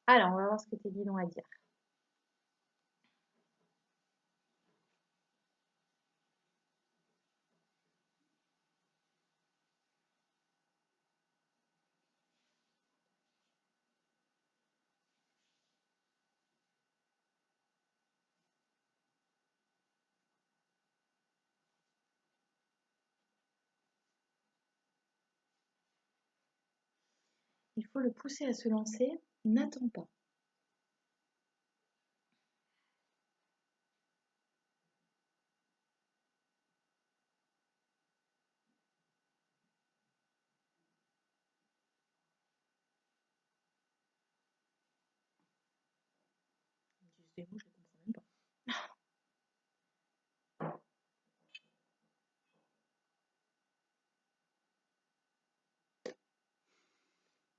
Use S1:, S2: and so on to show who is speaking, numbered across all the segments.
S1: Alors, on va voir ce que tes guides à dire. Il faut le pousser à se lancer. N'attends pas. Ces mots, je les comprends même pas.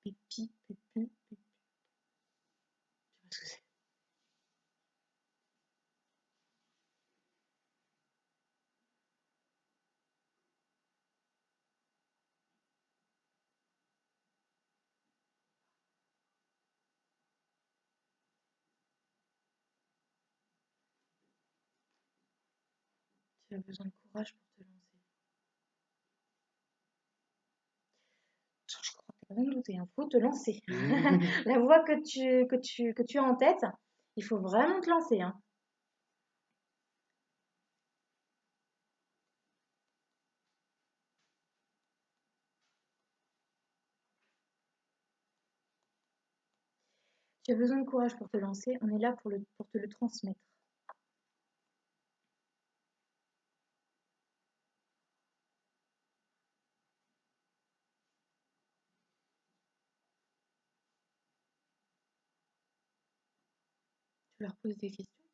S1: Pipi, pupu, pupu. Je sais pas ce que c'est. Tu as besoin de courage pour te lancer. Je crois que t'as pas besoin de douter, il faut te lancer. La voix que tu as en tête, il faut vraiment te lancer, hein. Tu as besoin de courage pour te lancer, on est là pour te le transmettre. Tu leur poses des questions,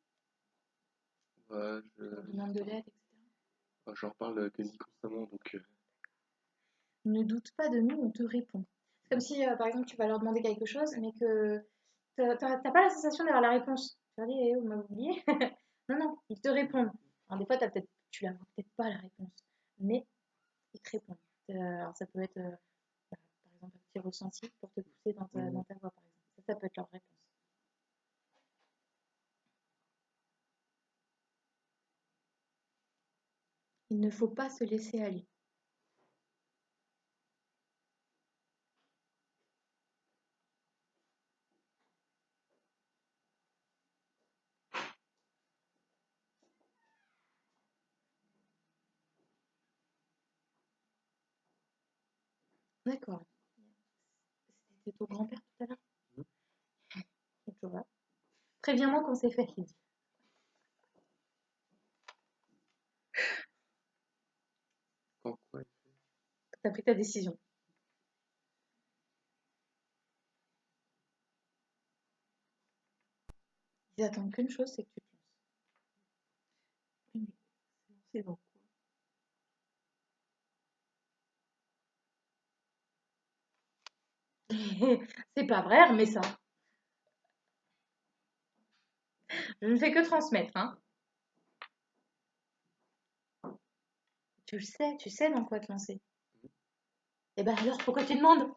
S2: Ouais,
S1: tu leur demandes de l'aide, etc.
S2: j'en reparle quasi constamment, donc
S1: Ne doute pas de nous, on te répond. C'est comme si, par exemple, tu vas leur demander quelque chose, mais que t'as pas la sensation d'avoir la réponse. Tu vas dire, eh, vous m'avez oublié. Non, non, ils te répondent. Alors, des fois, tu la vois peut-être pas la réponse, mais ils te répondent. Alors, ça peut être, bah, par exemple, un petit ressenti pour te pousser dans ta voix, par exemple. Ça peut être leur réponse. Il ne faut pas se laisser aller. D'accord. C'était ton grand-père tout à l'heure? Je vois. Préviens-moi quand c'est fait, il dit.
S2: quand quoi il fait.
S1: T'as pris ta décision. Ils attendent qu'une chose, c'est que tu te lances. C'est bon. C'est pas vrai, mais ça. Je ne fais que transmettre, hein. Tu sais dans quoi te lancer. Eh ben alors, pourquoi tu demandes?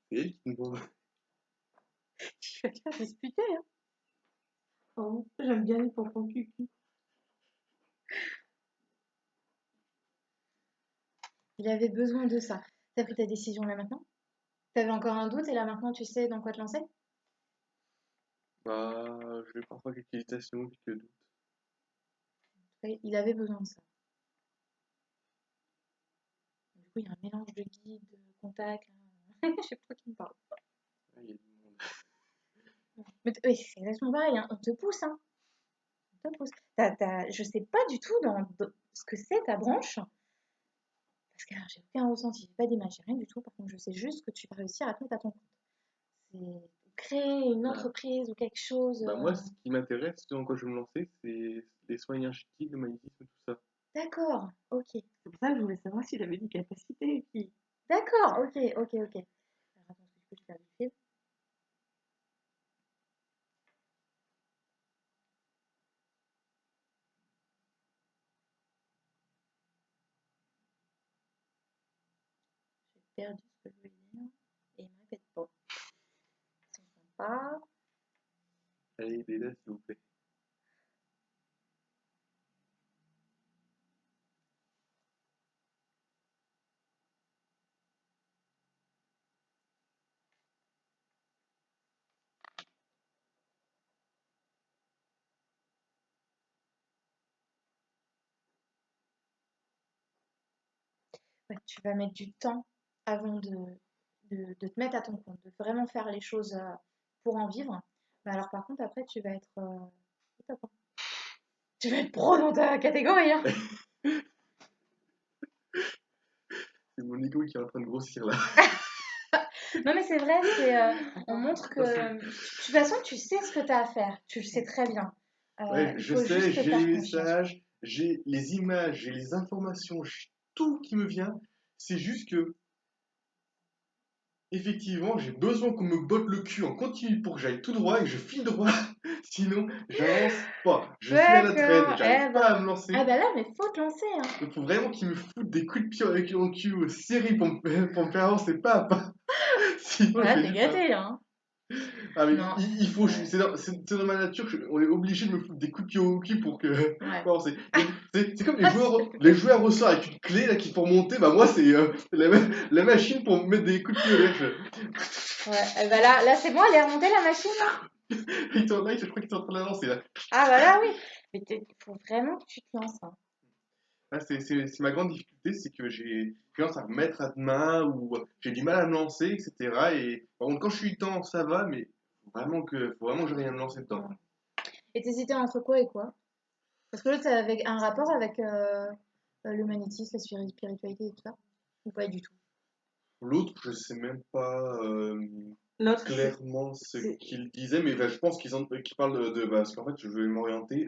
S2: C'est elle qui me demande.
S1: Tu vas te faire disputer, hein. Oh, j'aime bien les pompons cucu. Il avait besoin de ça. T'as pris ta décision là maintenant? T'avais encore un doute et là maintenant tu sais dans quoi te lancer?
S2: Bah, j'ai parfois quelques hésitations, quelques doutes.
S1: Oui, il avait besoin de ça. Du coup, il y a un mélange de guide, de contact. Je sais pas qui me parle.
S2: Ah, il y a du monde.
S1: Mais oui, c'est exactement pareil, hein. On te pousse, hein. On te pousse. Je sais pas du tout dans ce que c'est ta branche. Parce que alors, j'ai aucun ressenti, j'ai pas d'image, j'ai rien du tout. Par contre, je sais juste que tu vas réussir à te mettre à ton compte. C'est créer une
S2: Bah,
S1: entreprise ou quelque chose.
S2: moi, ce qui m'intéresse, ce dans quoi je veux me lancer, c'est les soins énergétiques, le magnétisme, tout ça.
S1: D'accord, ok.
S3: C'est pour ça que je voulais savoir s'il avait des capacités.
S1: D'accord, ok, ok, ok. Alors, attends, est-ce que je peux faire du fil? J'ai perdu ce que je voulais dire et il me répète pas. pas.
S2: Allez, des s'il vous plaît.
S1: Ouais, tu vas mettre du temps avant de te mettre à ton compte, de vraiment faire les choses pour en vivre. Mais alors par contre, après, tu vas être au top, hein. Tu vas être pro dans ta catégorie, hein.
S2: C'est mon ego qui est en train de grossir là.
S1: Non, mais c'est vrai, on
S3: Attends,
S1: montre que, de toute façon, tu sais ce que tu as à faire. Tu le sais très bien.
S2: Ouais,
S1: Il
S2: je
S1: faut
S2: sais,
S1: juste te
S2: j'ai les
S1: faire confiance, quoi.
S2: messages, j'ai les images, j'ai les informations, j'ai tout qui me vient. C'est juste que, effectivement, j'ai besoin qu'on me botte le cul en continu pour que j'aille tout droit et que je file droit. Sinon, j'avance pas. Je suis à la traîne,
S1: D'accord.
S2: j'arrive
S1: Eh
S2: pas
S1: ben.
S2: à me lancer.
S1: Ah bah là, mais faut te lancer, hein.
S2: Il faut vraiment qu'ils me foutent des coups de pied avec mon cul serré pour me faire avancer pas à pas. Sinon, je
S1: Voilà,
S2: vais
S1: t'es
S2: nulle part.
S1: gâté, là, hein.
S2: Ah, mais
S1: Non.
S2: il faut,
S1: Ouais.
S2: c'est dans ma nature, on est obligé de me foutre des coups de pied au cul pour que,
S1: Ouais.
S2: pour avancer. C'est comme
S1: Ah,
S2: les joueurs au sort avec une clé là qui pour monter, bah moi c'est la machine pour me mettre des coups de pied au l'air.
S1: Ouais. Eh ben là c'est bon, elle est remontée, la machine, là.
S2: Je crois qu'ils sont en train de la lancer là.
S1: Ah bah là, oui. Mais il faut vraiment que tu te lances, hein.
S2: Ah, c'est ma grande difficulté, c'est que j'ai tendance à me mettre à demain ou j'ai du mal à me lancer, etc. Et par contre, quand je suis temps, ça va, mais faut vraiment que j'arrive à me lancer dedans.
S1: Et t'hésitais entre quoi et quoi? Parce que là, t'as avec un rapport avec l'humanitisme, la spiritualité et tout ça? Ou pas du tout?
S2: L'autre, je sais même pas
S3: l'autre,
S2: clairement ce
S3: c'est-
S2: qu'ils disaient, mais bah, je pense qu'ils parlent parce qu'en fait, je vais m'orienter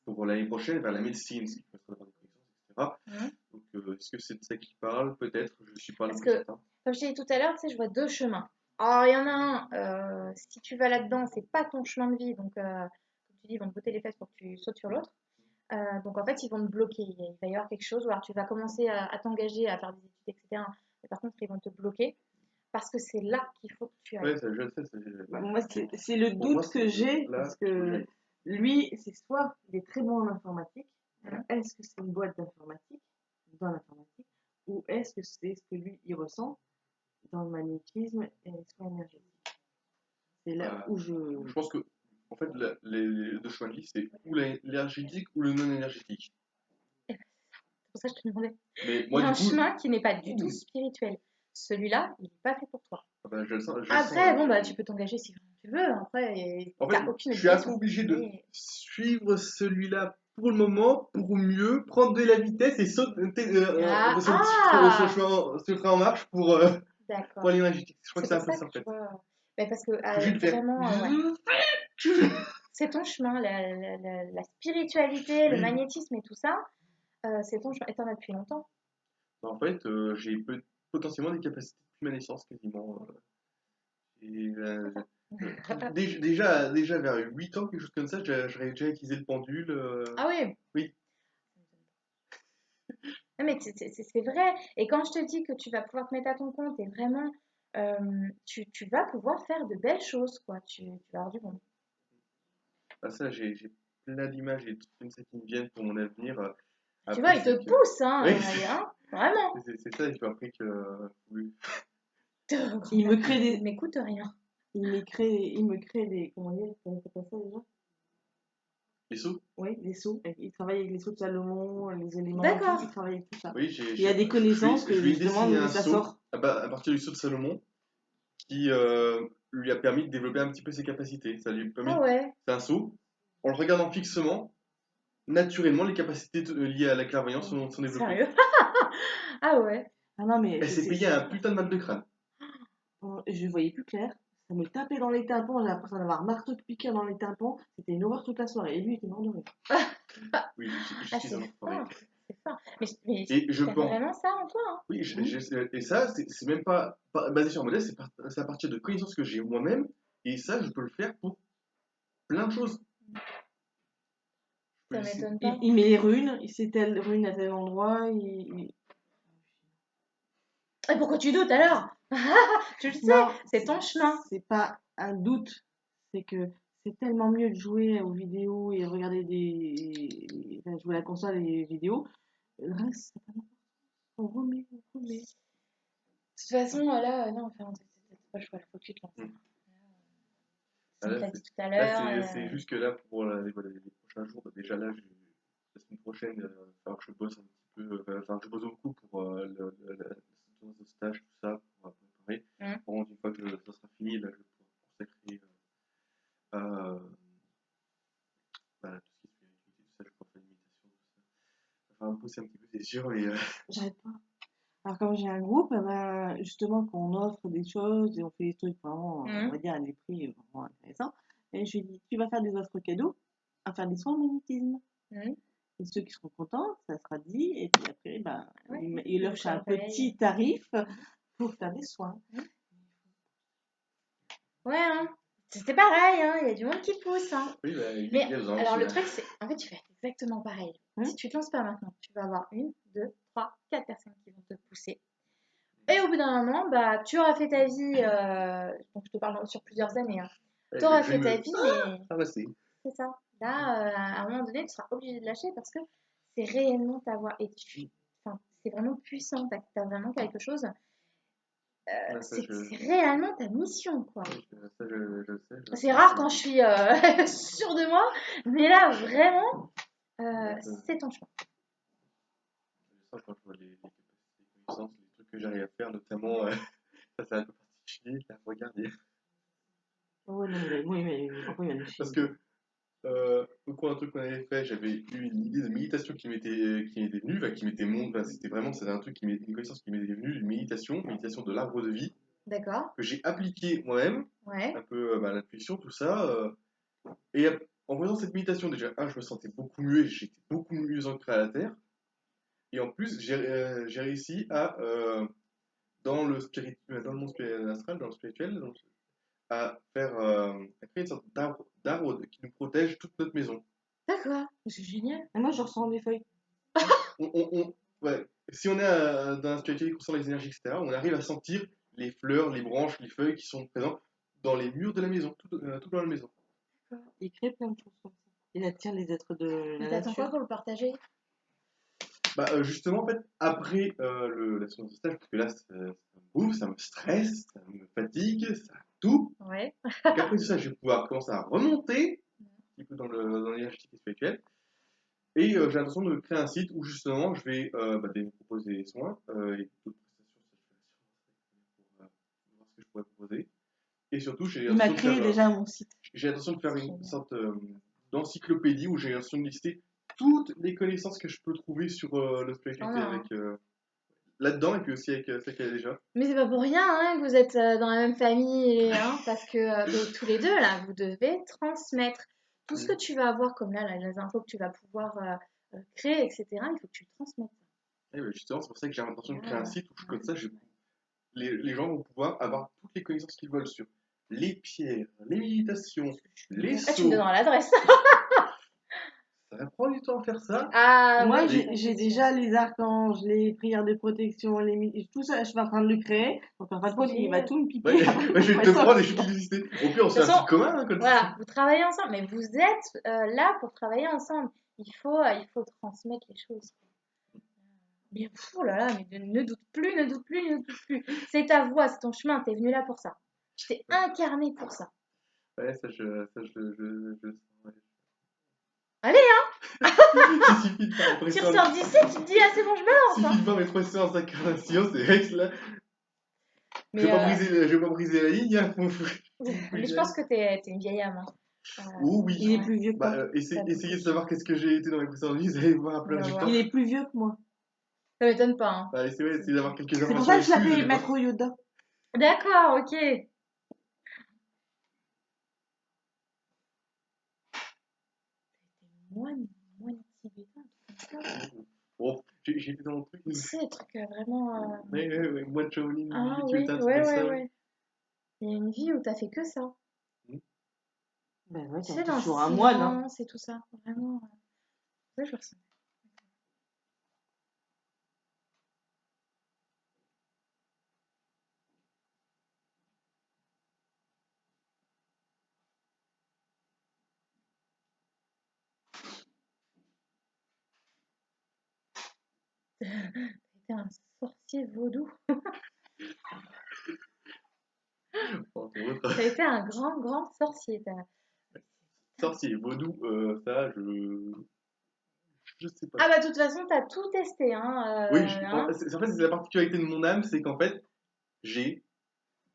S2: pour l'année prochaine vers la médecine, ce qui me permettra d'avoir des connaissances, etc.
S1: Hein.
S2: Donc, est-ce que c'est de ça qu'ils parlent? Peut-être, je suis pas le
S1: Parce
S2: plus
S1: que,
S2: certain.
S1: comme je t'ai dit tout à l'heure, tu sais, je vois deux chemins. Alors, il y en a un, si tu vas là-dedans, c'est pas ton chemin de vie, donc, comme tu dis, ils vont te botter les fesses pour que tu sautes sur l'autre. Donc, en fait, ils vont te bloquer. Il va y avoir quelque chose, ou alors tu vas commencer à t'engager, à faire des études, etc. Mais par contre, ils vont te bloquer parce que c'est là qu'il faut que tu ailles.
S2: Ouais, ça, je le sais.
S3: bah, moi, c'est le
S2: Pour moi,
S3: doute que j'ai,
S2: là
S3: parce
S2: qu'il faut que
S3: que
S2: j'aille.
S3: lui, c'est soit il est très bon en informatique,
S1: Hein.
S3: est-ce que c'est une boîte d'informatique, dans l'informatique, ou est-ce que c'est ce que lui, il ressent dans le magnétisme et les soins énergétiques? C'est là
S2: Euh,
S3: où je...
S2: je pense que, en fait, les deux chemins de vie, c'est ou l'énergétique ou le non énergétique.
S1: C'est pour ça que je te demandais.
S2: Mais
S1: Il y
S2: moi,
S1: a un
S2: du coup,
S1: chemin qui n'est pas du tout spirituel. Celui-là, il n'est pas fait pour toi.
S2: ah bah, je le sens.
S1: Après, bon, bah, tu peux t'engager si tu veux. Après,
S2: En fait,
S1: t'as aucune
S2: je suis un peu
S1: obligation.
S2: obligé de
S1: Mais
S2: suivre celui-là pour le moment, pour mieux prendre de la vitesse et sauter
S1: ah,
S2: sur
S1: ah,
S2: sur le train en marche pour
S1: d'accord.
S2: aller magique. Je crois que
S1: C'est
S2: c'est
S1: pour
S2: un peu
S1: ça
S2: ça
S1: que
S2: en
S1: tu
S2: fait.
S1: vois. Mais parce que
S2: Je suis obligé de faire.
S1: vraiment, ouais. C'est ton chemin, la spiritualité, le
S2: Oui.
S1: magnétisme et tout ça, c'est ton chemin. Et t'en as depuis longtemps.
S2: En fait, j'ai potentiellement des capacités de naissance quasiment. Et, déjà vers 8 ans, quelque chose comme ça, j'aurais déjà utilisé le pendule.
S1: Ah oui.
S2: Oui.
S1: Non, mais c'est vrai. Et quand je te dis que tu vas pouvoir te mettre à ton compte et vraiment, tu vas pouvoir faire de belles choses, quoi. Tu vas avoir du bon.
S2: Ah, ça, j'ai plein d'images et de trucs comme ça qui me viennent pour mon avenir.
S1: Tu vois,
S2: Après,
S1: il te
S2: c'est que.
S1: pousse,
S2: Oui,
S1: hein, vraiment.
S2: c'est ça, il faut après que. Oui.
S3: Il me
S1: Grand-père,
S3: crée
S1: il
S3: des...
S1: m'écoute rien.
S3: Il me crée des... Comment dire? Comment ça s'appelle ça déjà?
S2: Les sauts?
S3: Oui, les sceaux. Il travaille avec les sceaux de Salomon, les éléments et tout.
S1: D'accord.
S3: Il travaille avec tout ça.
S2: Oui,
S3: Il y a des connaissances que
S2: je lui ai
S3: je demande
S2: dessiné
S3: d'où
S2: un
S3: ça
S2: saut
S3: sort.
S2: à partir du saut de Salomon qui lui a permis de développer un petit peu ses capacités. Ça lui a
S1: Ah
S2: permis.
S1: ouais,
S2: C'est un saut. En le regardant fixement, naturellement, les capacités liées à la clairvoyance sont développées.
S1: sérieux? Ah ouais.
S3: Ah non, mais
S2: Elle s'est payée un putain de mal de crâne.
S3: je voyais plus clair. Ça me tapait dans les tympans. J'ai l'impression d'avoir un marteau de piqueur dans les tympans. C'était une horreur toute la soirée. Et lui, il était mort de rire.
S2: Oui,
S1: Ah,
S2: j'utilise
S1: c'est
S2: un enfoiré.
S1: fort. C'est fort. Mais
S2: Et je
S1: t'as
S2: pense.
S1: vraiment ça en toi, hein?
S2: Oui, et ça, c'est même pas basé sur un modèle, c'est à partir de connaissances que j'ai moi-même. Et ça, je peux le faire pour plein de choses. Je peux
S1: Ça
S2: laisser.
S1: m'étonne pas.
S3: Il met les runes. Il sait telle rune à tel endroit.
S1: Et pourquoi tu doutes alors? Tu le sais,
S3: Non,
S1: c'est ton chemin.
S3: c'est pas un doute, c'est que c'est tellement mieux de jouer aux vidéos et regarder enfin, jouer à la console et les vidéos. Le reste, c'est pas n'importe quoi. On remet.
S1: De toute façon, là, non, enfin, t'as pas le choix, là, faut que tu te lances.
S2: Mm.
S1: Comme
S2: Là,
S1: t'as dit tout à
S2: là,
S1: l'heure.
S2: c'est juste que là, pour les prochains jours, bah, déjà là, la semaine prochaine, il va falloir que je bosse un petit peu, enfin, je bosse beaucoup pour la soutenance de stage, tout ça, pour préparer.
S1: Mm.
S2: Par contre, une fois que ça sera fini, là, je vais pouvoir consacrer à bah, tout ce qui est spiritualité, tout ça, je vais pouvoir faire une méditation, tout ça. Ça va me pousser un petit peu, c'est sûr, mais
S3: J'arrête pas. Alors quand j'ai un groupe, eh ben, justement, qu'on offre des choses et on fait des trucs vraiment, on va dire, à des prix vraiment intéressants. Et je lui dis, tu vas faire des offres cadeaux à faire des soins en magnétisme.
S1: Mm.
S3: Et ceux qui seront contents, ça sera dit. Et puis après, ben,
S1: Ouais,
S3: il
S1: faut
S3: offre
S1: faire
S3: un
S1: pareil.
S3: petit tarif pour faire des soins.
S1: Ouais, hein. C'est pareil, hein. Il y a du monde qui pousse, hein.
S2: oui, bah, il
S1: Mais
S2: y a besoin
S1: alors,
S2: aussi,
S1: le
S2: là.
S1: truc, c'est. En fait, tu fais exactement pareil.
S3: Hein
S1: Si tu te lances pas maintenant, tu vas avoir 1, 2, 3, 4 personnes qui vont te pousser. Et au bout d'un moment, bah, tu auras fait ta vie. Donc, je te parle sur plusieurs années. Hein.
S2: Ouais,
S1: Tu auras
S2: je vais
S1: fait ta
S2: me
S1: vie, mais
S2: ramasser.
S1: c'est ça. Là, à un moment donné, tu seras obligé de lâcher parce que c'est réellement ta voix. Et enfin, c'est vraiment puissant. Tu as vraiment quelque chose.
S2: Ouais, ça,
S1: C'est réellement ta mission, quoi.
S2: ça, je sais.
S1: C'est rare quand je suis sûre de moi, mais là, vraiment, c'est ton chemin.
S2: Je sens quand je vois les capacités, les connaissances, les trucs que j'arrive à faire, notamment, ça c'est un peu particulier, là, regardez.
S3: Ouais, non, mais pourquoi il y a des
S2: Parce
S3: films?
S2: que, au cours d'un truc qu'on avait fait, j'avais eu une idée de méditation qui m'était venue, enfin, qui m'était enfin, c'était un truc une connaissance qui m'était venue, une méditation de l'arbre de vie,
S1: D'accord?
S2: que j'ai appliqué moi-même,
S1: Ouais.
S2: un peu bah, l'intuition, tout ça. Et en faisant cette méditation, déjà, je me sentais beaucoup mieux et j'étais beaucoup mieux ancré à la terre. Et en plus, j'ai réussi dans dans le monde astral, dans le spirituel, à créer une sorte d'arbre qui nous protège toute notre maison.
S1: D'accord. C'est génial.
S3: Et moi, je ressens des feuilles.
S2: Ouais, si on est dans la spiritualité concernant les énergies, etc., on arrive à sentir les fleurs, les branches, les feuilles qui sont présentes dans les murs de la maison, tout dans la maison.
S3: Il crée plein de choses comme ça. Il attire les êtres de
S1: Mais
S3: la
S1: t'attends quoi
S3: nature.
S1: pour le partager?
S2: Bah, justement, en fait, après la séance de stage, parce que là, ça me bouffe, ça me stresse, ça me fatigue, ça tout.
S1: Ouais.
S2: Donc après tout ça, je vais pouvoir commencer à remonter un petit peu dans l'énergétique spirituelle. Et j'ai l'intention de créer un site où justement je vais bah, proposer des soins et d'autres prestations, ça, je vais voir ce que je pourrais proposer. Et surtout,
S3: Il m'a créé déjà mon site.
S2: j'ai l'intention de faire une
S1: Génial.
S2: sorte d'encyclopédie où j'ai l'intention de lister toutes les connaissances que je peux trouver sur la spiritualité
S1: Hein.
S2: avec là-dedans et puis aussi avec celle qu'elle a déjà.
S1: Mais c'est pas pour rien hein, que vous êtes dans la même famille, hein, parce que mais tous les deux, là, vous devez transmettre tout ce que tu vas avoir comme là, les infos que tu vas pouvoir créer, etc. Il faut que tu le transmettes.
S2: Et ben, justement, c'est pour ça que j'ai l'intention de créer un
S1: Ah,
S2: site où comme ça, les gens vont pouvoir avoir toutes les connaissances qu'ils veulent sur les pierres, les méditations, les
S1: ah, tu me
S2: sauts.
S1: donneras l'adresse.
S2: Ça va prendre du temps à faire ça.
S1: Ah
S3: Moi,
S1: oui,
S2: Les-
S1: ça,
S3: j'ai
S1: c'est sûr.
S3: déjà les archanges, les prières de protection, tout ça, je suis en train de le créer. Donc, en fin de compte, il va
S1: Génial.
S3: tout me
S2: Ouais,
S3: piquer. Après,
S2: ouais, je vais
S3: faut
S2: te
S3: ça.
S2: prendre et je vais te lister. Au pire, on
S1: De
S2: se
S1: toute
S2: fait un
S1: façon,
S2: site commun, hein, comme ça.
S1: voilà, vous travaillez ensemble, mais vous êtes là pour travailler ensemble. Il faut transmettre les choses. Mais oh là là, mais ne doute plus, ne doute plus, ne doute plus. C'est ta voix, c'est ton chemin, t'es venu là pour ça. Tu t'es incarné pour ça.
S2: Ouais, je sens. Ouais.
S1: Allez, hein,
S2: Il suffit de faire
S1: tu ressors d'ici, tu te dis, ah c'est bon, je me lance.
S2: suffit
S1: Hein.
S2: de voir mes 3 séances d'incarnation, c'est vrai que là,
S1: Mais,
S2: je vais pas briser la ligne, hein, faut que
S1: mais
S2: j'y
S1: je
S2: aille.
S1: pense que t'es une vieille âme. Hein.
S2: Oh oui.
S3: Il est
S1: Ouais,
S3: plus vieux que
S2: Bah,
S3: moi.
S1: t'as beaucoup
S2: essayez
S1: de
S2: de savoir
S1: chance.
S2: qu'est-ce que j'ai été dans mes précédentes vies, vous allez voir un
S1: On
S2: plein de
S1: va
S2: résultats.
S1: voir.
S3: Il est plus vieux que moi.
S1: Ça m'étonne pas. Hein.
S2: Bah, essayez d'avoir quelques
S3: C'est pour
S2: informations
S3: ça que je
S2: là-dessus, vous
S3: l'appelais
S2: allez voir.
S3: Maître Yoda.
S1: D'accord, ok. Moine, moine tibétain, un truc comme ça.
S2: Bon, j'ai été dans le truc.
S1: Tu sais, des trucs vraiment.
S2: Ouais, moi de Shaolin,
S1: Ah
S2: tu
S1: oui,
S2: étais un truc
S1: ouais,
S2: comme
S1: ouais,
S2: ça, ouais.
S1: ouais. Il y a une vie où t'as fait que ça.
S3: Ben ouais,
S1: Tu
S3: t'as
S1: sais, dans le
S3: toujours un moine, hein.
S1: silence et tout ça. Vraiment. Ça, je le ressens. T'es un sorcier vaudou.
S2: Entre autres.
S1: T'as été un grand sorcier.
S2: Sorcier, vaudou, ça, je sais pas.
S1: Ah bah de toute façon, t'as tout testé, hein.
S2: Oui,
S1: Hein,
S2: en fait, c'est la particularité de mon âme, c'est qu'en fait, j'ai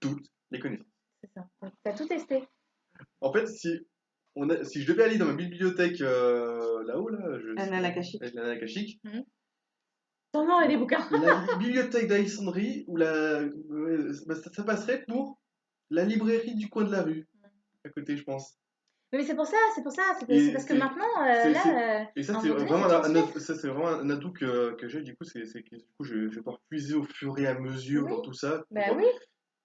S2: toutes les connaissances.
S1: c'est ça. T'as tout testé.
S2: En fait, si je devais aller dans ma bibliothèque là-haut, là,
S3: Annales akashiques.
S2: avec l'Annales akashiques,
S1: T'en aurais des bouquins.
S2: la bibliothèque d'Alexandrie, ça passerait pour la librairie du coin de la rue, à côté, je pense.
S1: Mais c'est pour ça, c'est
S2: Et
S1: parce que
S2: c'est-
S1: maintenant,
S2: c'est- c'est-
S1: là,
S2: Et ça,
S1: à un
S2: c'est
S1: moment donné,
S2: vraiment
S1: faut transmettre.
S2: ça, c'est vraiment un atout que j'ai. Du coup, c'est que du coup, je vais pouvoir puiser au fur et à mesure
S1: Oui,
S2: dans tout ça
S1: bah
S2: pour
S1: oui.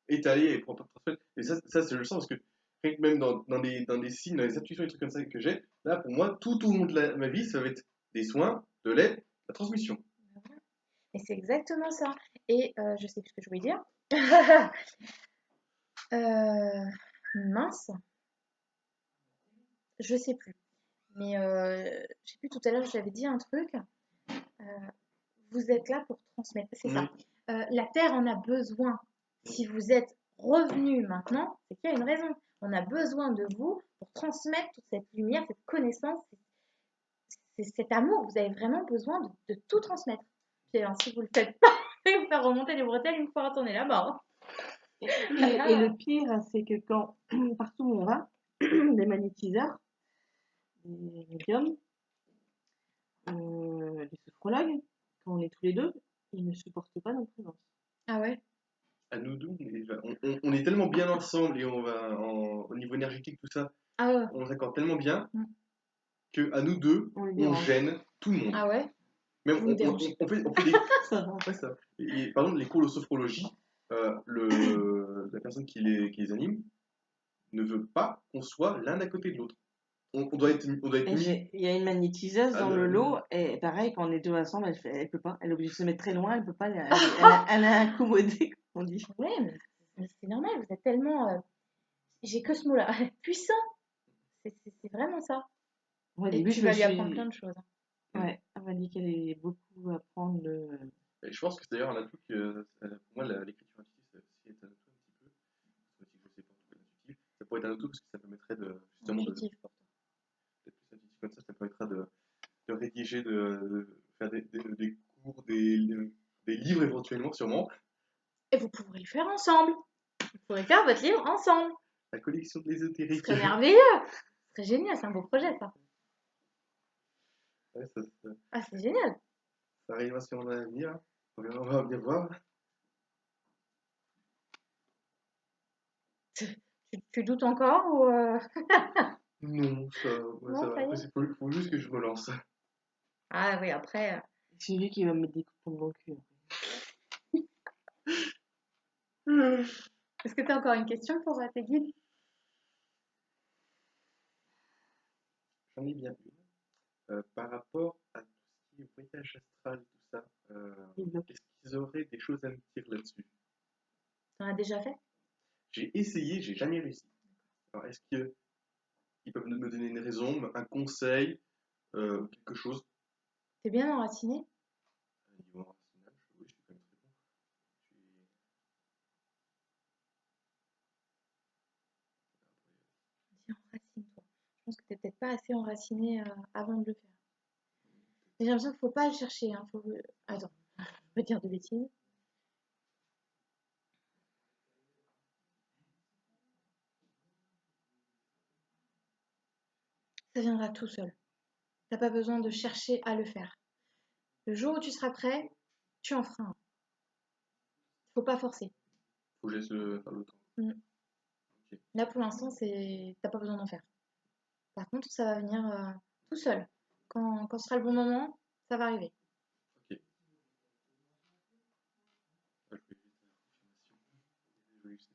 S2: étaler et pour transmettre. Et ça c'est le sens parce que rien que même dans des signes, dans les intuitions et des trucs comme ça que j'ai, là, pour moi, tout au long de ma vie, ça va être des soins, de l'aide, la transmission.
S1: Et c'est exactement ça. Et je sais plus ce que je voulais dire. Mince, je sais plus. Mais je sais plus, tout à l'heure, j'avais dit un truc. Euh, vous êtes là pour transmettre. C'est ça.
S2: Oui.
S1: La Terre en a besoin. Si vous êtes revenu maintenant, c'est qu'il y a une raison. On a besoin de vous pour transmettre toute cette lumière, cette connaissance, cet amour. Vous avez vraiment besoin de tout transmettre. Puis, alors, si vous ne le faites pas, vous faire remonter les bretelles une fois retourné là-bas.
S3: Et le pire, c'est que quand partout où on va, des magnétiseurs, des médiums, des sophrologues, quand on est tous les deux, ils ne supportent pas notre présence.
S1: Ah ouais.
S2: À nous deux, on est tellement bien ensemble et on va au niveau énergétique, tout ça,
S1: Ah ouais.
S2: on s'accorde tellement bien
S1: Mm.
S2: que à nous deux,
S3: On les
S2: on
S3: dérange.
S2: gêne tout le monde.
S1: Ah ouais.
S2: Même
S1: Vous nous dérangez.
S2: on fait des.
S3: Ça va.
S2: Ouais, ça. Et, par exemple, les cours de sophrologie, la personne qui les anime ne veut pas qu'on soit l'un à côté de l'autre. On doit être
S3: Et
S2: mis.
S3: il y a une magnétiseuse
S2: Ah,
S3: dans le
S2: non.
S3: lot, et pareil, quand on est deux ensemble, elle peut pas. Elle est obligée de se mettre très loin, elle peut pas. Elle a accommodé, comme on dit.
S1: Ouais, mais c'est normal. Vous êtes tellement. J'ai que ce mot-là. Puissant. C'est vraiment ça.
S3: Moi, au
S1: Et
S3: début,
S1: tu
S3: je me
S1: vas lui apprendre
S3: suis.
S1: plein de choses.
S3: Ouais, elle m'a dit qu'elle allait beaucoup apprendre de.
S2: Et je pense que c'est d'ailleurs un atout que, pour moi, l'écriture intuitive, ça aussi est un atout un petit peu. C'est aussi que je sais pas tout intuitif. Ça pourrait être un atout parce que ça permettrait de, justement,
S1: Intuitif pour toi.
S2: d'être plus intuitif comme ça permettra de rédiger, de faire des cours, des livres éventuellement, sûrement.
S1: Et vous pourrez le faire ensemble. Vous pourrez faire votre livre ensemble.
S2: La collection de
S1: Ce
S2: l'ésotérique.
S1: serait merveilleux. Ce serait génial. C'est un beau projet, ça.
S2: Ouais,
S1: Ah, c'est génial.
S2: ça arrivera sûrement dans l'avenir. On va bien voir.
S1: Tu doutes encore ou
S2: Non, ça
S1: Non,
S2: va.
S1: ça y
S2: Après,
S1: est.
S2: faut juste que je me lance.
S1: Ah oui, après.
S3: C'est lui qui va me mettre des coups dans le cul.
S1: Est-ce que tu as encore une question pour tes guides?
S2: J'en ai bien plus. Par rapport à tout ce qui est voyage astral, tout ça, est-ce qu'ils auraient des choses à me dire là-dessus?
S1: Tu en as déjà fait?
S2: J'ai essayé, j'ai jamais réussi. Alors, est-ce qu'ils peuvent me donner une raison, un conseil, quelque chose?
S1: T'es bien enraciné?
S2: Niveau enracinage, oui, je suis quand même très bon.
S1: Dis enracine-toi. Je pense que t'es peut-être pas assez enraciné avant de le faire. J'ai l'impression qu'il faut pas le chercher. Hein. Faut... Attends, je vais dire de bêtises. Ça viendra tout seul. T'as pas besoin de chercher à le faire. Le jour où tu seras prêt, tu en feras un. Faut pas forcer.
S2: Faut que je laisse faire le temps.
S1: Mm.
S2: Ok.
S1: Là, pour l'instant, t'as pas besoin d'en faire. Par contre, ça va venir tout seul. Quand ce sera le bon moment, ça va arriver.
S2: Ok. Ah, je vais vite la confirmation.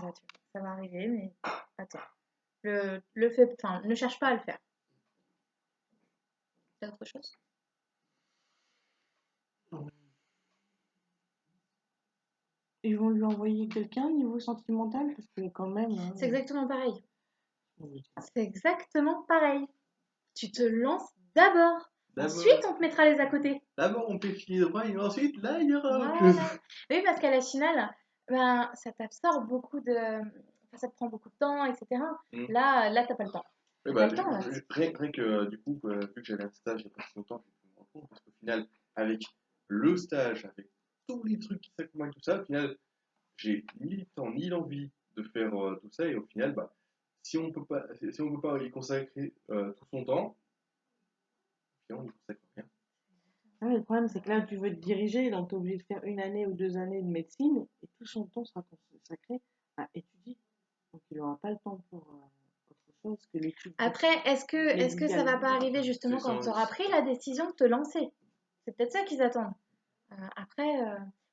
S1: Bah, ça va arriver, mais attends. Le fais, enfin, ne cherche pas à le faire. C'est autre chose?
S3: Ils vont lui envoyer quelqu'un niveau sentimental parce que quand même. Hein,
S1: C'est exactement pareil.
S3: oui.
S1: C'est exactement pareil. Tu te lances d'abord. Ensuite, on te mettra les à côté.
S2: D'abord, on pêche les droits et ensuite, là, il y aura autre
S1: Voilà.
S2: chose.
S1: Oui, parce qu'à la finale, ben, ça t'absorbe beaucoup de... Enfin, ça te prend beaucoup de temps, etc.
S2: Mm.
S1: Là, t'as pas le temps.
S2: Oui,
S1: T'as pas le temps, là.
S2: rien que du coup, vu que j'avais un stage il n'y a pas si longtemps, j'ai pu me rendre compte parce qu'au final, avec le stage, avec tous les trucs qui s'accompagnent, tout ça, au final, j'ai ni le temps ni l'envie de faire tout ça et au final, bah, si on peut pas y consacrer tout son temps, on n'y consacre rien.
S3: Ah, le problème, c'est que là, tu veux te diriger, donc tu es obligé de faire 1 année ou 2 années de médecine, et tout son temps sera consacré à étudier. Donc, il n'aura pas le temps pour autre chose que l'étude
S1: Après, est-ce que ça va
S3: médicale.
S1: pas arriver justement quand tu auras pris la décision de te lancer? C'est peut-être ça qu'ils attendent. Après,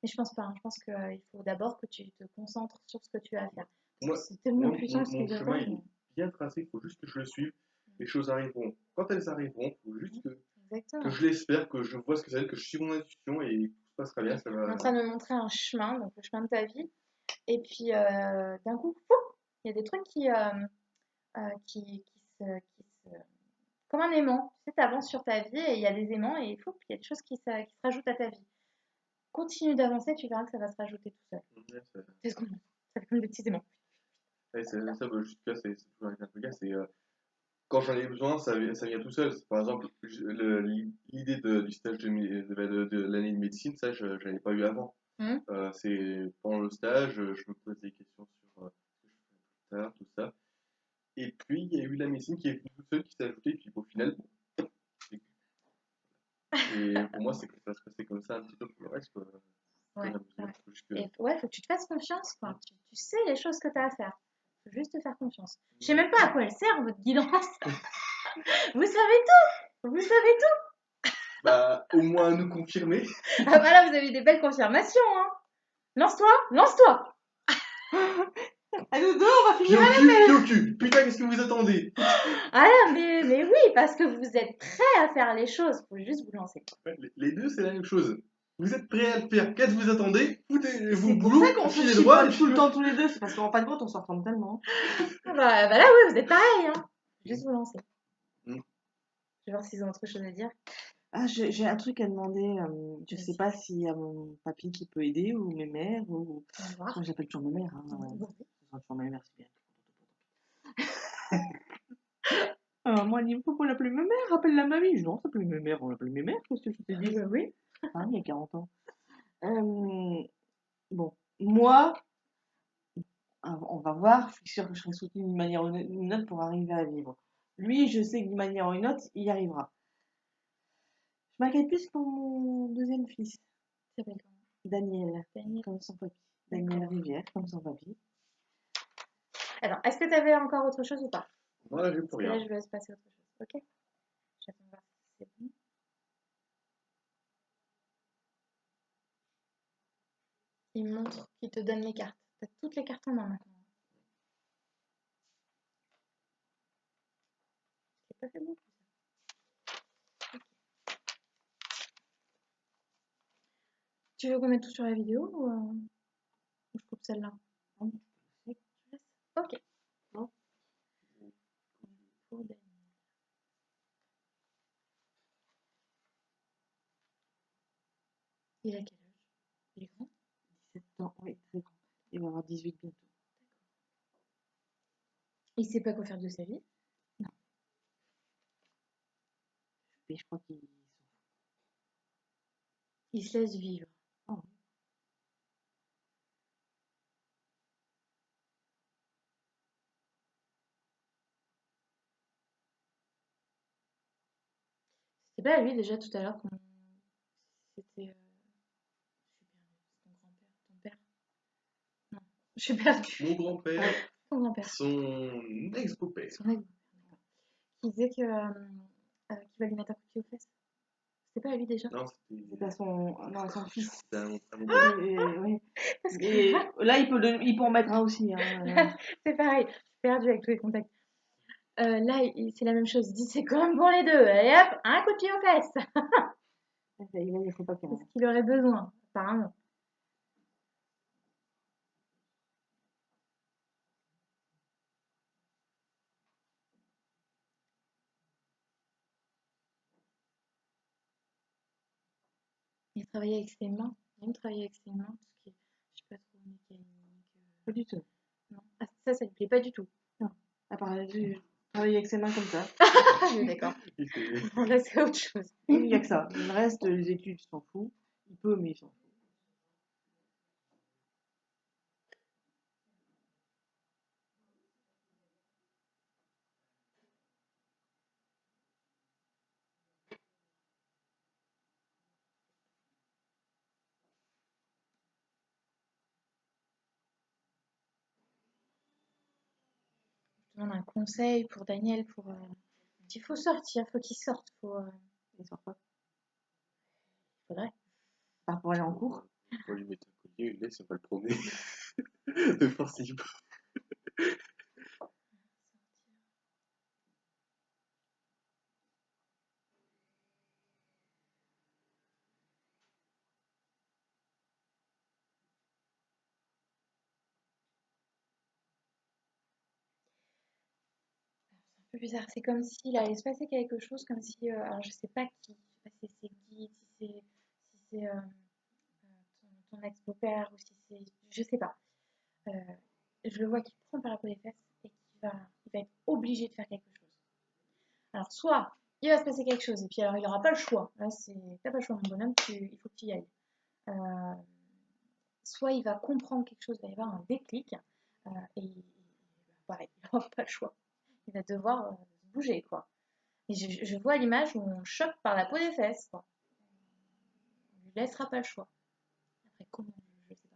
S1: mais je pense pas, hein. Je pense qu'il faut d'abord que tu te concentres sur ce que tu as à faire. Parce que c'est tellement puissant ce
S2: Mon
S1: qu'ils
S2: chemin
S1: attendent.
S2: il est bien tracé, il faut juste que je le suive. Les choses arriveront quand elles arriveront, il faut juste que
S1: Exactement.
S2: je l'espère, que je vois ce que c'est, que je suis mon intuition et tout se passera bien. Ça
S1: Tu es en
S2: va.
S1: train de me montrer un chemin, donc le chemin de ta vie. Et puis, d'un coup, pouf, il y a des trucs qui se... Comme un aimant. Tu sais, t'avances sur ta vie et il y a des aimants et pouf, il y a des choses qui se rajoutent à ta vie. Continue d'avancer, tu verras que ça va se rajouter tout seul.
S2: Ouais,
S1: C'est ce qu'on dit. Ça fait comme des petits aimants.
S2: ça, bah, juste là, c'est toujours avec un truc, c'est quand j'en ai besoin, ça vient tout seul. Par exemple, l'idée du stage de l'année de médecine, ça, je n'avais pas eu avant.
S1: Hum.
S2: C'est pendant le stage, je me pose des questions sur ce que je ferai plus tard, tout ça. Et puis, il y a eu la médecine qui est venue toute seule, qui s'est ajoutée, et puis au final, c'est- et pour moi, c'est que ça se passait comme ça un petit peu pour le reste, quoi.
S1: Ouais, ouais.
S2: Faut juste que-
S1: Et ouais, faut que tu te fasses confiance, quoi. Tu sais les choses que tu as à faire. Faut juste te faire confiance. Je sais même pas à quoi elle sert, votre guidance. Vous savez tout. Vous savez tout.
S2: Bah, au moins nous confirmer.
S1: Ah voilà, vous avez des belles confirmations, hein. Lance-toi, lance-toi.
S3: À nous deux, on va
S2: Pied
S3: finir
S2: au
S3: à la
S2: cul,
S3: même.
S2: pied au cul. Putain, qu'est-ce que vous attendez?
S1: Ah là, mais oui, parce que vous êtes prêts à faire les choses. Faut juste vous lancer.
S2: Ouais, les deux, c'est la même chose. Vous êtes prêts à le faire. Qu'est-ce que vous attendez? Foutez-vous
S3: C'est
S2: au
S3: pour ça
S2: boulot,
S3: qu'on se
S2: filez
S3: chie
S2: droit,
S3: pas
S2: et
S3: tout
S2: puis
S3: le temps tous les deux, c'est parce qu'en fin de compte, on s'en ressemble tellement.
S1: Bah là, oui, vous êtes pareil, hein. Juste vous lancer.
S2: Mm.
S1: Je vais voir s'ils ont autre chose à dire.
S3: Ah, j'ai un truc à demander. Je sais
S1: Vas-y.
S3: pas s'il y a mon papy qui peut aider ou mes mères ou.
S1: On va
S3: Parce
S1: voir.
S3: que moi, j'appelle toujours mes mères. Hein.
S1: Vas-y.
S3: Ce sera toujours mes mères, c'est bien. Moi, il faut qu'on l'appelle mes mères, appelle la mamie. Je dis non, ça s'appelle mes mères, on l'appelle mes mères, qu'est-ce que je te dis?
S1: Oui.
S3: Ah, il y a 40 ans. Bon, moi, on va voir, je suis sûre que je serai soutenue d'une manière ou d'une autre pour arriver à vivre. Lui, je sais que d'une manière ou d'une autre, il y arrivera. Je m'inquiète plus pour mon deuxième fils,
S1: Ça s'appelle comment?
S3: Daniel,
S1: Daniel.
S3: comme son papy. Daniel Rivière, comme son papy.
S1: Alors, est-ce que tu avais encore autre chose ou pas?
S2: moi, j'ai
S1: Parce
S2: pour
S1: que là,
S2: rien.
S1: je vais laisse passer autre chose. Ok? J'attends voir si c'est bon. Il me montre qu'il te donne les cartes. Tu as toutes les cartes en main maintenant. C'est pas fait beaucoup. Tu veux qu'on mette tout sur la vidéo ou je coupe celle-là?
S3: Non,
S1: Je laisse. Ok.
S3: non.
S1: Pour Daniel. Il a quel âge? Il est grand?
S3: 17 ans, oui, très grand. Il va avoir 18 bientôt.
S1: Il sait pas quoi faire de sa vie?
S3: Et je crois qu'il s'en fout.
S1: Il se laisse vivre.
S3: Oh,
S1: C'est pas à lui déjà tout à l'heure qu'on... C'était... Ton père? Non. Je suis perdue.
S2: Mon grand-père,
S1: Ton grand-père.
S2: son ex-beau-père.
S1: Son ex. Qui disait que, qu'il va lui mettre un coup de pied aux fesses. C'était pas à lui déjà?
S2: Non,
S3: c'est à son, non, à son fils.
S2: c'était un bon beau.
S3: Oui.
S1: Parce que
S3: Et là, il peut en mettre un aussi. Hein.
S1: c'est pareil. Je suis perdue avec tous les contacts. Là, c'est la même chose. Il dit c'est comme pour les deux. Allez hop, un coup de pied aux fesses.
S3: Il faut pas qu'il
S1: C'est ce qu'il aurait besoin, apparemment. Il travaille avec ses mains. Il aime travailler avec ses mains, parce que je suis pas trop mécanique.
S3: Pas du tout.
S1: Non. Ah, ça lui plaît pas du tout.
S3: Non. À part travailler avec ses mains comme ça.
S1: Ah oui, d'accord.
S2: Il fait-
S1: Bon, là, c'est autre chose.
S3: Il n'y a que ça. Le reste, les études, il s'en fout. Il peut, mais il s'en fout.
S1: Je demande un conseil pour Daniel, il faut sortir, faut qu'il sorte,
S3: Il sort pas.
S1: faudrait.
S3: Pas pour aller en cours.
S2: Faut lui mettre un collier, il laisse, on va le promener. De force, il peut.
S1: Un peu bizarre, c'est comme s'il allait se passer quelque chose, comme si, alors je sais pas qui, je sais pas si c'est Guy, si c'est ton ex-beau-père ou si c'est, je sais pas. Euh, je le vois qui prend par la peau des fesses et il va être obligé de faire quelque chose. Alors soit il va se passer quelque chose et puis alors il n'aura pas le choix. Là t'as pas le choix mon bonhomme, il faut que tu y ailles. Euh, Soit il va comprendre quelque chose, il va y avoir un déclic et pareil, il n'aura pas le choix. Il va devoir se bouger quoi. Et je vois l'image où on choque par la peau des fesses quoi. On lui laissera pas le choix. Après comment, je sais pas.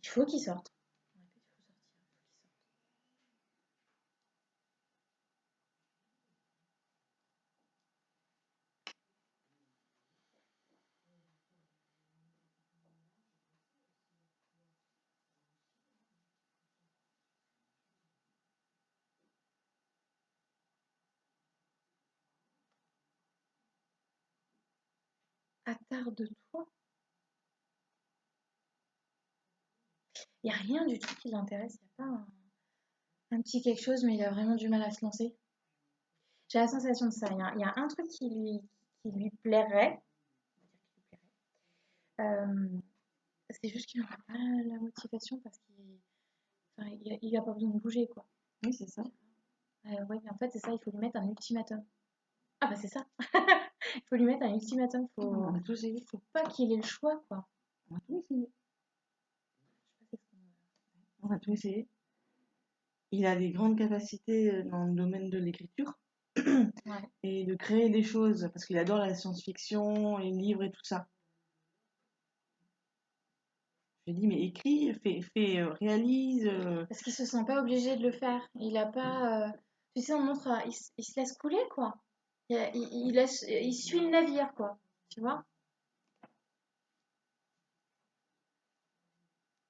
S1: Il faut qu'il sorte. On répète, il faut sortir, il faut qu'il sorte. Attarde-toi. Il n'y a rien du tout qui l'intéresse. Il n'y a pas un petit quelque chose, mais il a vraiment du mal à se lancer. J'ai la sensation de ça. Il y a un truc qui lui plairait. Euh, c'est juste qu'il n'aura pas la motivation parce qu'il n'a pas besoin de bouger, quoi.
S3: Oui, c'est ça.
S1: Ouais, mais en fait, c'est ça, il faut lui mettre un ultimatum. Ah bah c'est ça. Il faut lui mettre un ultimatum.
S3: On a tous essayé.
S1: Faut pas qu'il ait le choix, quoi.
S3: On a tout essayé.
S1: Je sais pas si
S3: On a tout essayé. Il a des grandes capacités dans le domaine de l'écriture
S1: ouais.
S3: et de créer des choses parce qu'il adore la science-fiction, les livres et tout ça. Je lui ai dit, mais écris, réalise.
S1: Parce qu'il se sent pas obligé de le faire. Il a pas. Tu sais, on montre. Il se laisse couler, quoi. Il suit le navire, quoi. Tu vois?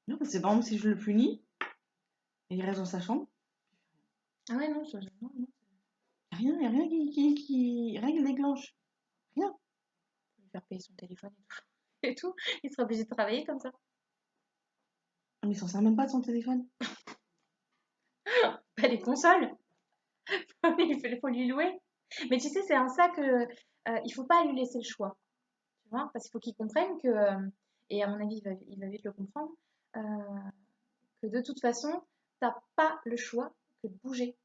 S3: Non, parce que par exemple, si je le punis, et il reste dans sa chambre,
S1: Ah ouais, non, non, non.
S3: il n'y a rien rien qui déclenche. Rien.
S1: Faut lui faire payer son téléphone et tout. Il sera obligé de travailler comme ça.
S3: Mais il s'en sert même pas de son téléphone.
S1: Pas les consoles. Il faut lui louer. Mais tu sais, c'est en ça que il faut pas lui laisser le choix. Tu vois? Parce qu'il faut qu'il comprenne que, et à mon avis, il va vite le comprendre, euh, que de toute façon, t'as pas le choix que de bouger.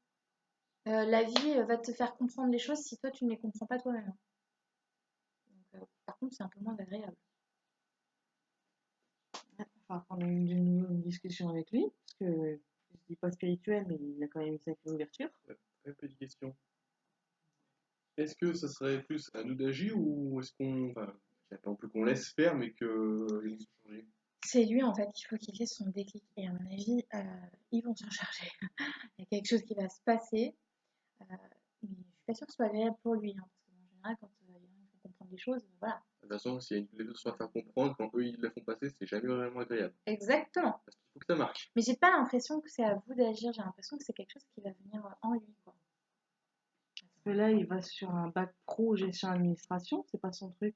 S1: La vie va te faire comprendre les choses si toi tu ne les comprends pas toi-même. Donc, par contre, c'est un peu moins agréable.
S3: Enfin, on a eu une discussion avec lui, parce que je dis pas spirituel, mais il a quand même une sacrée ouverture.
S2: Très petite question. Est-ce que ça serait plus à nous d'agir ou est-ce qu'on. Enfin, il n'y a pas non plus qu'on laisse faire, mais que. Ils vont se changer.
S1: C'est lui en fait qu'il faut qu'il ait son déclic. Et à mon avis, ils vont s'en charger. Il y a quelque chose qui va se passer. Mais je suis pas sûre que ce soit agréable pour lui. Hein, parce qu'en général, quand il y en a qui font comprendre des choses, voilà.
S2: De toute façon, s'il y a une leçon à faire comprendre, quand eux ils la font passer, c'est jamais vraiment agréable.
S1: Exactement.
S2: Parce qu'il faut que ça marche.
S1: Mais j'ai pas l'impression que c'est à vous d'agir. J'ai l'impression que c'est quelque chose qui va venir en lui, quoi.
S3: Parce que là, il va sur un bac pro gestion administration, c'est pas son truc.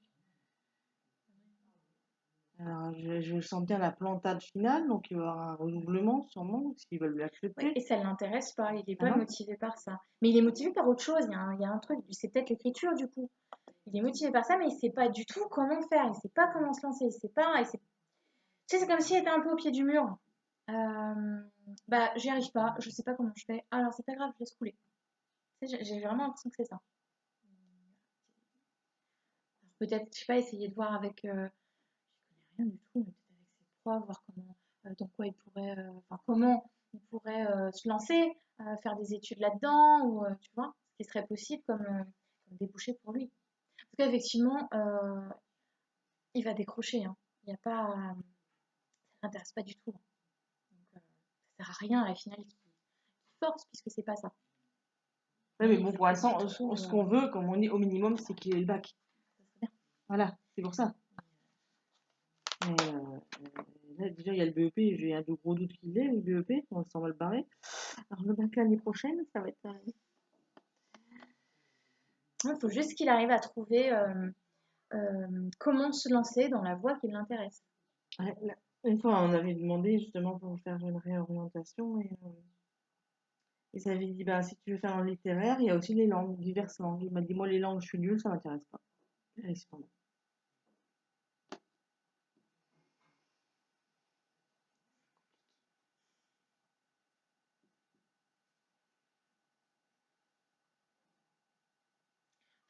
S3: Alors, je sens bien la plantade finale, donc il va y avoir un renouvellement sûrement, s'ils veulent
S1: Oui,
S3: l'accepter.
S1: et ça ne l'intéresse pas, il n'est
S3: Ah
S1: pas
S3: non?
S1: motivé par ça. Mais il est motivé par autre chose, il y a un truc, c'est peut-être l'écriture du coup. Il est motivé par ça, mais il ne sait pas du tout comment faire, il ne sait pas comment se lancer, il sait pas, tu sais, c'est comme s'il était un peu au pied du mur. Bah, j'y arrive pas, je sais pas comment je fais. Alors, c'est pas grave, je laisse couler. Tu sais, j'ai vraiment l'impression que c'est ça. Peut-être, je sais pas, essayer de voir avec, je connais rien du tout, mais peut-être avec ses profs, voir comment, dans quoi il pourrait, enfin, comment il pourrait se lancer, faire des études là-dedans, ou tu vois, ce qui serait possible comme débouché pour lui. Parce qu'effectivement, il va décrocher, hein. Il y a pas, ça l'intéresse pas du tout. Donc, ça sert à rien à la finale qu'il force, puisque c'est pas ça.
S3: Ouais, mais
S1: Mais
S3: bon,
S1: c'est
S3: pour
S1: pas
S3: l'instant,
S1: du tout,
S3: ce qu'on veut, comme on dit, au minimum, c'est qu'il ait le bac.
S1: ça serait bien.
S3: Voilà, c'est pour ça. Mais là, déjà, il y a le BEP, j'ai un de gros doutes qu'il l'ait, le BEP, on s'en va le barrer. Alors, le bac l'année prochaine, ça va être.
S1: Il faut juste qu'il arrive à trouver comment se lancer dans la voie qui l'intéresse.
S3: Ouais, une fois, on avait demandé justement pour faire une réorientation et ils avaient dit bah, si tu veux faire un littéraire, il y a aussi les langues, diverses langues. Il m'a dit moi, les langues, je suis nulle, ça m'intéresse pas. Et cependant.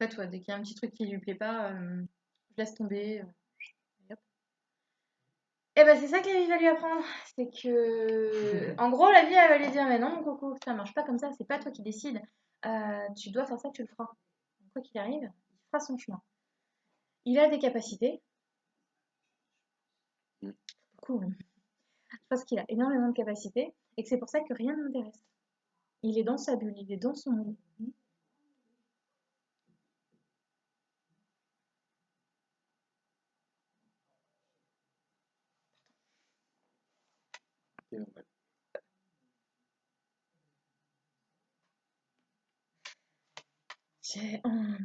S1: En fait, ouais, dès qu'il y a un petit truc qui lui plaît pas, je laisse tomber. Et hop. Et ben c'est ça que la vie va lui apprendre. C'est que, en gros, la vie, elle va lui dire, mais non, mon coco, ça marche pas comme ça, c'est pas toi qui décides. Tu dois faire ça, tu le feras. Donc, quoi qu'il arrive, il fera son chemin. Il a des capacités, beaucoup, hein. Je pense qu'il a énormément de capacités et que c'est pour ça que rien ne l'intéresse. Il est dans sa bulle, il est dans son monde.
S2: C'est normal.
S1: Bon, je suis un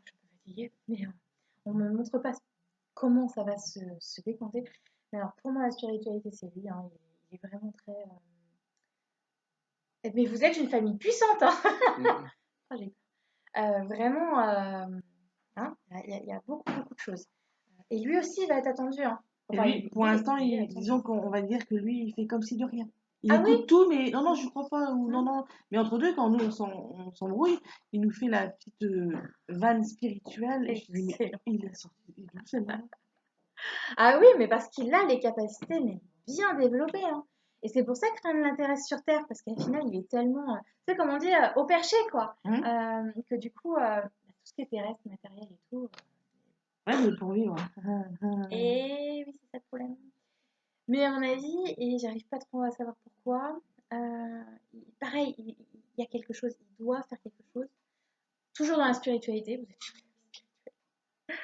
S1: peu fatiguée, mais on me montre pas comment ça va se décanter. Mais alors, pour moi, la spiritualité, c'est lui, hein, il est vraiment très. Mais vous êtes une famille puissante, hein.
S2: Mm.
S1: Ah, j'ai vraiment, hein, il y a beaucoup, beaucoup de choses. Et lui aussi, il va être attendu, hein.
S3: Et
S1: Enfin,
S3: lui, pour l'instant,
S1: il est attendu.
S3: disons qu'on va dire que lui, il fait comme si de rien. Il
S1: Ah oui?
S3: écoute tout, mais non, non, je crois pas, ou non,
S1: Hein.
S3: non. Mais entre deux, quand nous, on s'embrouille, il nous fait la petite vanne spirituelle. Et je dis, mais
S1: Excellent.
S3: il a sorti d'où celle-là?
S1: Ah oui, mais parce qu'il a les capacités, mais bien développées, hein. Et c'est pour ça que rien ne l'intéresse sur Terre, parce qu'au final, il est tellement, tu sais, comme on dit, au perché, quoi.
S3: Hein?
S1: Que du coup, tout ce qui est terrestre, matériel et tout.
S3: Ouais, mais pour vivre.
S1: Et oui, c'est ça le problème. Mais à mon avis, et j'arrive pas trop à savoir pourquoi, pareil, il y a quelque chose, il doit faire quelque chose. Toujours dans la spiritualité, vous êtes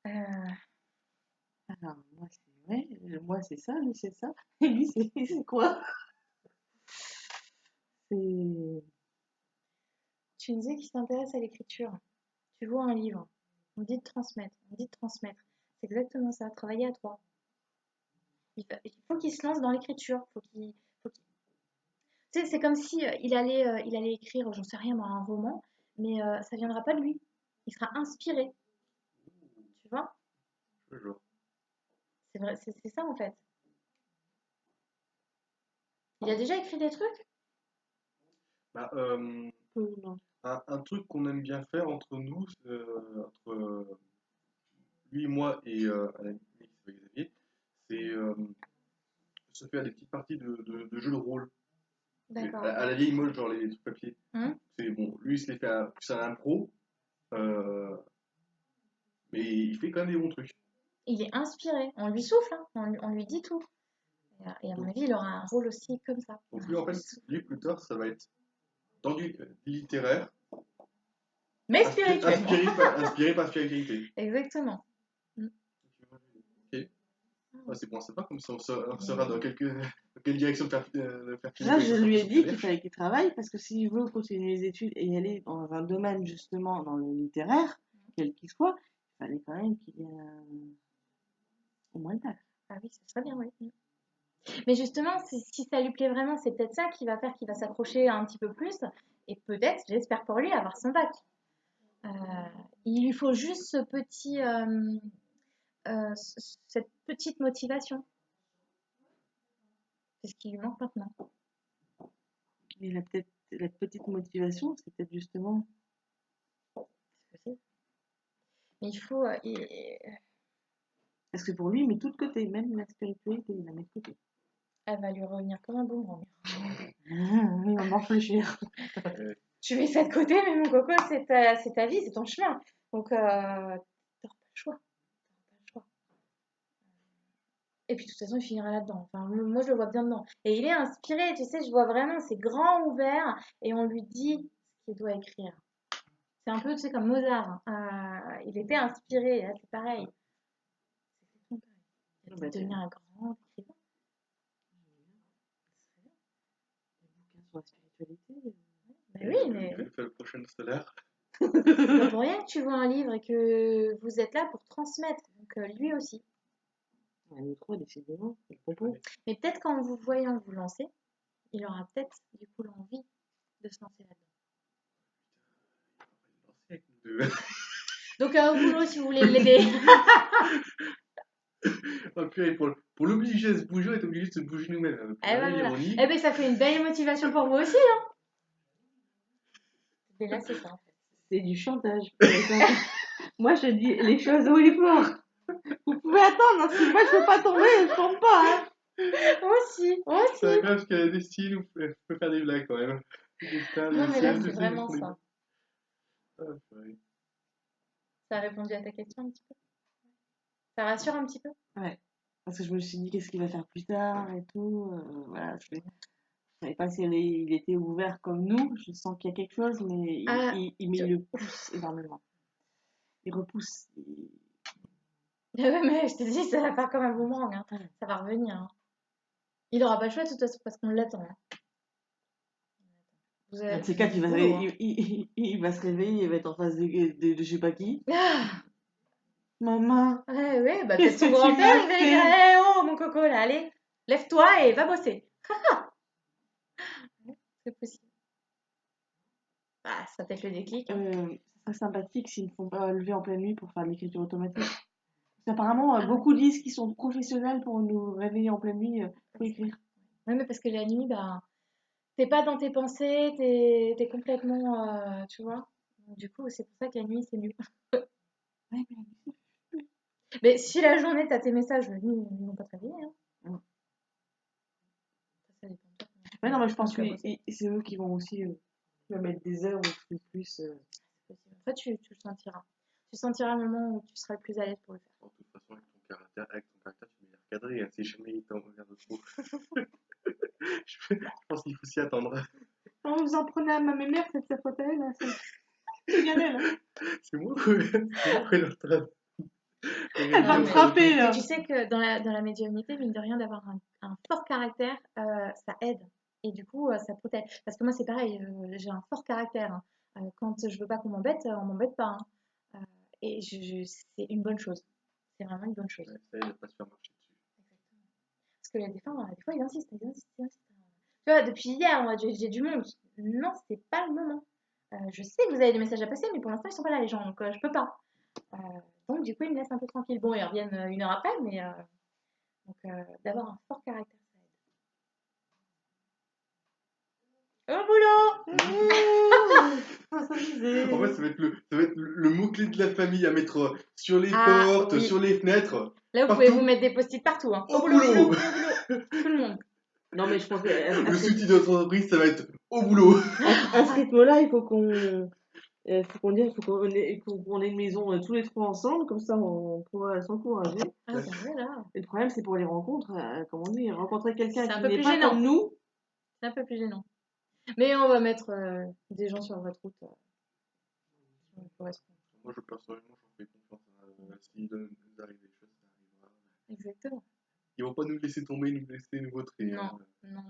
S1: euh,
S3: Alors, moi, c'est ouais, moi, c'est ça, lui, c'est ça. Et lui, c'est quoi? C'est.
S1: tu me disais qu'il s'intéresse à l'écriture. Tu vois un livre, on dit de transmettre, on dit de transmettre. C'est exactement ça, travailler à trois. Il faut qu'il se lance dans l'écriture. Tu sais, c'est comme si il allait écrire, j'en sais rien, moi, un roman, mais ça viendra pas de lui. Il sera inspiré, tu vois?
S2: Je vois.
S1: C'est vrai, c'est ça en fait. Il a déjà écrit des trucs?
S2: Bah,
S3: Non.
S2: un truc qu'on aime bien faire entre nous, entre lui, moi et un ami qui s'appelle Xavier, c'est se faire des petites parties de jeux de rôle. Mais
S1: D'accord.
S2: à la vieille mode, genre les trucs papier.
S1: Hum.
S2: C'est bon, lui, il se les fait plus à l'impro, euh, mais il fait quand même des bons trucs.
S1: Il est inspiré, on lui souffle, hein, on lui dit tout. Et à mon
S2: Donc,
S1: avis, il aura un rôle aussi comme ça.
S2: donc lui, en
S1: On lui
S2: fait,
S1: souffle.
S2: lui, plus tard, ça va être dans du littéraire,
S1: Mais spirituellement.
S2: inspiré par spiritualité.
S1: Exactement. Hum.
S2: Ok. Ouais, c'est bon, c'est pas comme ça on saura dans quelle direction faire filer
S3: Là,
S2: quand il
S3: je
S2: va
S3: lui
S2: sortir
S3: ai
S2: son
S3: dit qu'il
S2: calèche.
S3: fallait qu'il travaille parce que s'il veut continuer les études et y aller dans un domaine justement dans le littéraire, quel qu'il soit, il fallait quand même qu'il ait au moins le taxe.
S1: Ah oui, ça serait bien, oui. Mais justement, si ça lui plaît vraiment, c'est peut-être ça qui va faire qu'il va s'accrocher un petit peu plus. Et peut-être, j'espère pour lui, avoir son bac. Euh, il lui faut juste cette petite motivation. C'est ce qui lui manque maintenant.
S3: Et la petite motivation, c'est peut-être justement.
S1: C'est possible. Mais il faut.
S3: Parce que pour lui, il met tout de côté, même la spiritualité, il la met de côté.
S1: Elle va lui revenir comme un boomerang.
S3: Il va m'en réfléchir.
S1: Tu mets ça de côté, mais mon coco, c'est ta vie, c'est ton chemin. Donc, t'auras pas le choix. Et puis, de toute façon, il finira là-dedans. Enfin, moi, je le vois bien dedans. Et il est inspiré, tu sais, je vois vraiment ses grands ouverts et on lui dit ce qu'il doit écrire. C'est un peu, tu sais, comme Mozart. Il était inspiré, là, c'est pareil. Il va devenir un grand écrivain.
S3: Les bouquins sur la spiritualité.
S1: Ben oui, mais
S2: Je vais faire le prochain solaire.
S1: c'est pas pour rien que tu vois un livre et que vous êtes là pour transmettre. Donc, lui aussi.
S3: Nous trois, décidément, c'est le propos.
S1: Mais peut-être qu'en vous voyant vous lancer, il aura peut-être du coup l'envie de se lancer là-dedans. Donc au boulot, si vous voulez l'aider.
S2: Oh, purée, pour l'obliger à se bouger, on est obligé de se bouger nous-mêmes.
S1: Eh ben, voilà.
S2: L'ironie.
S1: Eh ben ça fait une belle motivation pour vous aussi, hein. Mais là, c'est ça en fait.
S3: C'est du chantage. Moi, je dis les choses haut et fort. Vous pouvez attendre, hein. Si moi je peux pas tomber, je tombe pas. Hein.
S1: Moi aussi.
S2: C'est grave parce qu'il y a des styles où je peux faire des blagues quand même.
S1: Non, mais là, c'est vraiment ça. Ça a répondu à ta question un petit peu? Ça rassure un petit peu?
S3: Ouais. Parce que je me suis dit, qu'est-ce qu'il va faire plus tard et tout. Voilà, je savais pas s'il était ouvert comme nous. Je sens qu'il y a quelque chose, mais il le pousse énormément. Il repousse.
S1: Ouais, mais je te dis, ça va faire comme un boomerang. Hein. Ça va revenir. Hein. Il aura pas le choix de toute façon parce qu'on l'attend. Hein.
S3: Un de ces quatre, il va se réveiller, il va être en face de je sais pas qui. Maman.
S1: Ouais, bah peut-être son grand-père, il va lui dire hey, oh mon coco, là, allez, lève-toi et va bosser. C'est possible. Ah, ça peut être le déclic. Hein.
S3: Ça serait sympathique s'ils ne font pas lever en pleine nuit pour faire de l'écriture automatique. Apparemment, beaucoup disent qu'ils sont professionnels pour nous réveiller en pleine nuit pour écrire.
S1: Oui, mais parce que la nuit, bah, t'es pas dans tes pensées, t'es complètement, tu vois. Du coup, c'est pour ça que la nuit, c'est mieux.
S3: Ouais,
S1: mais si la journée, t'as tes messages, la nuit, ils vont pas te réveiller. Hein.
S3: Ça dépend de toi. Ouais, non, mais je pense que c'est eux qui vont aussi mettre des heures ou plus.
S1: En fait, tu le sentiras. Tu sentiras le moment où tu seras le plus à l'aise pour le faire.
S2: De toute façon, avec ton caractère, tu vas recadrer, hein, si jamais il t'emmerde trop. Je pense qu'il faut s'y attendre.
S3: Oh, vous en prenez à ma mémère, c'est de sa faute à elle. Regardez là.
S2: C'est moi qui est en train.
S3: Elle va me frapper là.
S1: Et tu sais que dans la médiumnité, mine de rien, d'avoir un fort caractère, ça aide. Et du coup, ça protège. Parce que moi, c'est pareil, j'ai un fort caractère. Hein. Quand je veux pas qu'on m'embête, on m'embête pas. Hein. Et c'est une bonne chose. C'est vraiment une bonne chose.
S2: Ouais, ça aide à pas se faire marcher dessus.
S1: Exactement. Parce que des fois, ils insistent. Tu vois, depuis hier, moi, j'ai du monde. Non, c'est pas le moment. Je sais que vous avez des messages à passer, mais pour l'instant, ils sont pas là, les gens. Donc, je peux pas. Donc, du coup, ils me laissent un peu tranquille. Bon, ils reviennent une heure après, mais d'avoir un fort caractère, ça aide. Au boulot.
S2: En fait, ça va être le mot-clé de la famille à mettre sur les portes, oui. Sur les fenêtres.
S1: Là, vous pouvez vous mettre des post-it partout. Hein.
S2: Au boulot.
S1: Tout le monde.
S3: Non, mais je pense que
S2: le sous-titre de notre entreprise, ça va être au boulot.
S3: À ce rythme-là, il faut qu'on ait une maison tous les trois ensemble, comme ça on pourra s'encourager.
S1: Ah, ben voilà.
S3: Et le problème, c'est pour les rencontres, comment dire, rencontrer quelqu'un qui n'est pas
S1: gênant.
S3: comme nous.
S1: C'est un peu plus gênant. Mais on va mettre des gens sur votre route qui correspondent.
S2: Moi, personnellement, j'en fais confiance. S'il nous arrive des choses, ça arrivera.
S1: Exactement.
S2: Ils vont pas nous laisser tomber, nous laisser nous voter.
S1: Non,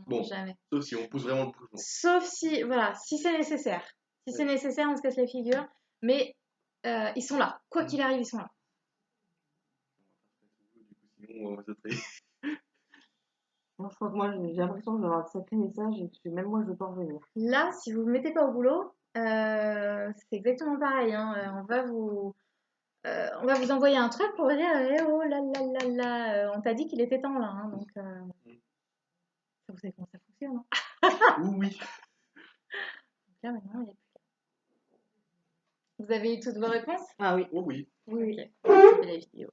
S1: bon, jamais.
S2: Sauf si on pousse vraiment le bouchon.
S1: Sauf si, voilà, si c'est nécessaire. Si c'est nécessaire, on se casse les figures. Mais ils sont là. Quoi qu'il arrive, ils sont là.
S2: ça serait...
S3: Moi, je crois que moi, j'ai l'impression que je vais avoir de sacrés messages et que même moi, je veux pas revenir.
S1: Là, si vous ne vous mettez pas au boulot, c'est exactement pareil, hein. On va vous envoyer un truc pour vous dire eh oh là là là là, on t'a dit qu'il était temps là, hein, donc vous savez comment ça fonctionne. Hein.
S2: Oui.
S1: Donc là, maintenant, il n'y a plus. Vous avez eu toutes vos réponses?
S3: Ah oui.
S2: Oh oui.
S1: Oui. Ok, on va couper la vidéo.